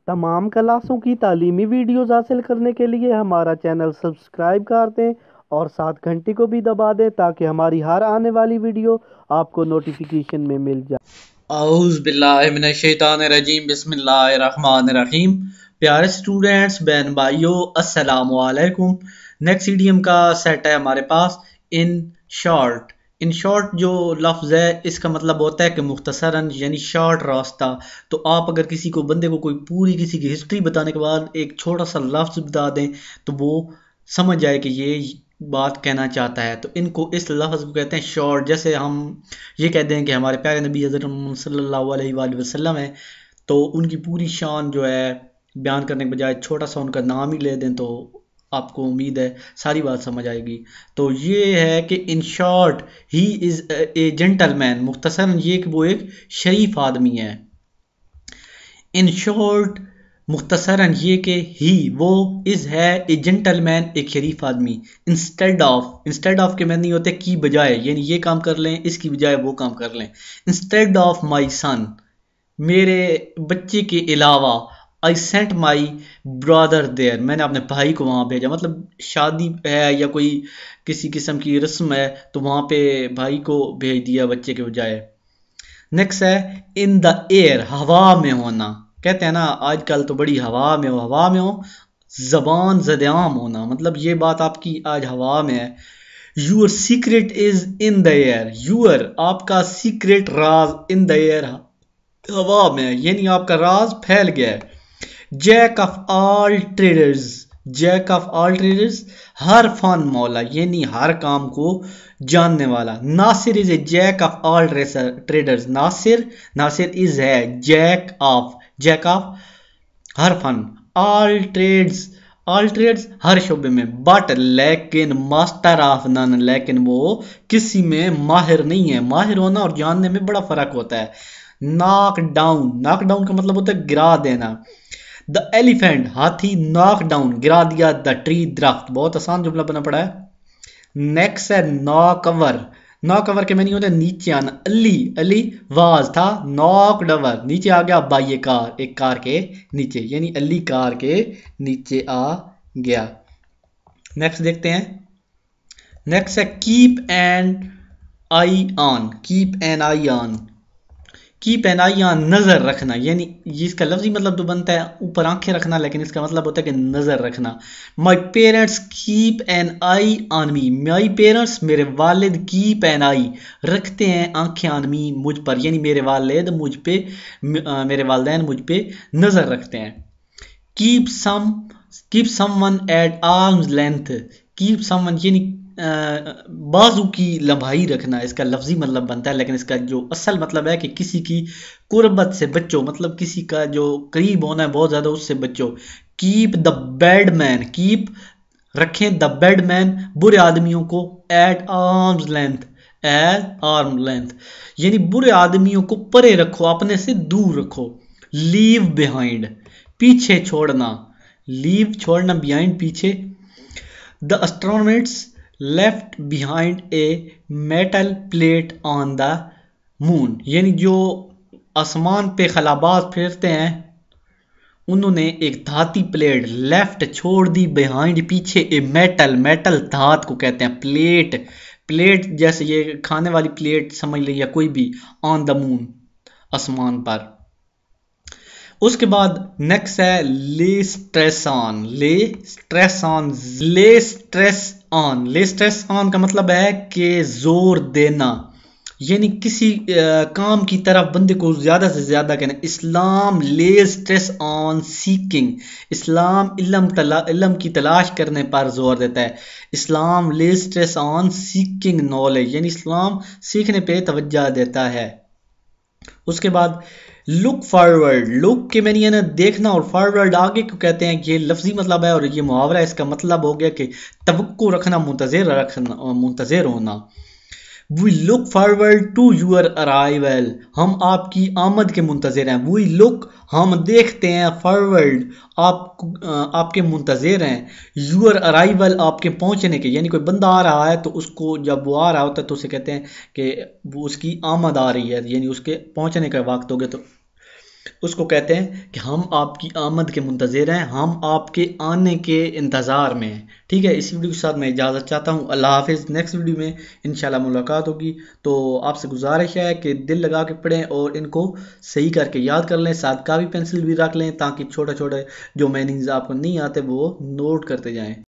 तमाम क्लासों की तालीमी वीडियोज़ हासिल करने के लिए हमारा चैनल सब्सक्राइब कर दें और साथ घंटी को भी दबा दें ताकि हमारी हर आने वाली वीडियो आपको नोटिफिकेशन में मिल जाए। औज़ुबिल्लाहि मिनश्शैतानिर्रजीम बिस्मिल्लाहिर्रहमानिर्रहीम। प्यारे स्टूडेंट्स, बहन भाइयों, अस्सलामु अलैकुम। नेक्स्ट ईडीएम का सेट है हमारे पास। In short. इन शॉर्ट जो लफ्ज़ है इसका मतलब होता है कि मुख्तसरन, यानी शॉर्ट रास्ता। तो आप अगर किसी को बंदे को कोई पूरी किसी की हिस्ट्री बताने के बाद एक छोटा सा लफ्ज़ बता दें तो वो समझ जाए कि ये बात कहना चाहता है, तो इनको इस लफ्ज़ को कहते हैं शॉर्ट। जैसे हम ये कहते हैं कि हमारे प्यारे नबी हज़रत मोहम्मद सल्लल्लाहु अलैहि वसल्लम है, तो उनकी पूरी शान जो है बयान करने के बजाय छोटा सा उनका नाम ही ले दें तो आपको उम्मीद है सारी बात समझ आएगी। तो ये है कि in short he is a gentleman. मुख्तसरन ये कि वो एक शरीफ आदमी है। इन शॉर्ट मुख्तसरन ये कि ही वो इज़ है ए जेंटलमैन, एक शरीफ आदमी। इंस्टेड ऑफ के मैंने होते की बजाय, यानी ये काम कर लें इसकी बजाय वो काम कर लें। इंस्टेड ऑफ माई सन, मेरे बच्चे के अलावा, I sent my brother there, मैंने अपने भाई को वहाँ भेजा। मतलब शादी है या कोई किसी किस्म की रस्म है तो वहाँ पे भाई को भेज दिया बच्चे के बजाय। नेक्स्ट है इन द एयर, हवा में होना। कहते हैं ना आजकल तो बड़ी हवा में हो, जबान जदाम होना, मतलब ये बात आपकी आज हवा में है। Your secret is in the air, your आपका सीक्रेट राज इन द एयर हवा में है, यानी आपका राज फैल गया है। Jack of all traders, jack of all traders हर फन मौला, यानी हर काम को जानने वाला। Nasir is a jack of all traders, Nasir is है जैक ऑफ हर फन। ऑल ट्रेड्स हर शोबे में। बट लेकिन मास्टर ऑफ नन, लेकिन वो किसी में माहिर नहीं है। माहिर होना और जानने में बड़ा फर्क होता है। नॉक डाउन का मतलब होता है गिरा देना। द एलिफेंट हाथी नॉक डाउन गिरा दिया द ट्री दरख्त। बहुत आसान जुमला बना पड़ा है। नेक्स्ट है नॉ कवर के मैंने होते नीचे आना। अली वाज था, नॉक डवर नीचे आ गया बाई कार, एक कार के नीचे, यानी अली कार के नीचे आ गया। नेक्स्ट देखते हैं। नेक्स्ट है keep an I on, keep an I on नजर रखना, यानी इसका लफ्जी मतलब तो बनता है ऊपर आंखें रखना, लेकिन इसका मतलब होता है कि नजर रखना। My parents keep an I on me, my parents मेरे वालिद कीप एन आई रखते हैं आंखें ऑन मी मुझ पर, यानी मेरे वालिद मुझ पे, मेरे वालिदैन मुझ पे नजर रखते हैं। Keep someone eight arms length, keep someone यानी बाजू की लंबाई रखना, इसका लफ्जी मतलब बनता है, लेकिन इसका जो असल मतलब है कि किसी की कुर्बत से बचो, मतलब किसी का जो करीब होना है बहुत ज्यादा उससे बचो। Keep the bed man, keep रखें द बेड मैन बुरे आदमियों को एट आर्म लेंथ, यानी बुरे आदमियों को परे रखो, अपने से दूर रखो। लीव बिहाइंड पीछे छोड़ना, लीव छोड़ना, बिहाइंड पीछे। The astronauts left behind a metal plate on the moon, यानी जो आसमान पे खलाबाज फेरते हैं उन्होंने एक धाती प्लेट लेफ्ट छोड़ दी, बिहाइंड पीछे, ए मेटल धात को कहते हैं प्लेट जैसे ये खाने वाली प्लेट समझ लीजिए, कोई भी, ऑन द मून आसमान पर। उसके बाद नेक्स्ट है ले स्ट्रेस ऑन का मतलब है कि जोर देना, यानी किसी काम की तरफ बंदे को ज्यादा से ज्यादा कहना। इस्लाम ले स्ट्रेस ऑन सीकिंग, इस्लाम इल्म की तलाश करने पर जोर देता है। इस्लाम ले स्ट्रेस ऑन सीकिंग नॉलेज, यानी इस्लाम सीखने पे तवज्जो देता है। उसके बाद लुक फॉरवर्ड, लुक के मैंने ना देखना और फॉरवर्ड आगे को कहते हैं, ये लफ्जी मतलब है और ये मुहावरा इसका मतलब हो गया कि तवक्को रखना, मुंतज़िर होना। We look forward to your arrival, हम आपकी आमद के मुंतज़िर हैं। वी लुक हम देखते हैं, फॉरवर्ड आपके मुंतज़िर हैं, यूर अराइवल आपके पहुंचने के, यानी कोई बंदा आ रहा है तो उसको जब वो आ रहा होता है तो उसे कहते हैं कि वो उसकी आमद आ रही है, यानी उसके पहुंचने का वक्त हो गया। तो उसको कहते हैं कि हम आपकी आमद के मुंतज़िर हैं, हम आपके आने के इंतज़ार में हैं। ठीक है, इसी वीडियो के साथ मैं इजाज़त चाहता हूँ। अल्लाह हाफिज़। नेक्स्ट वीडियो में इंशाल्लाह मुलाकात होगी। तो आपसे गुजारिश है कि दिल लगा के पढ़ें और इनको सही करके याद कर लें, साथ कापी पेंसिल भी रख लें ताकि छोटे छोटे जो मीनिंग्स आपको नहीं आते वो नोट करते जाएं।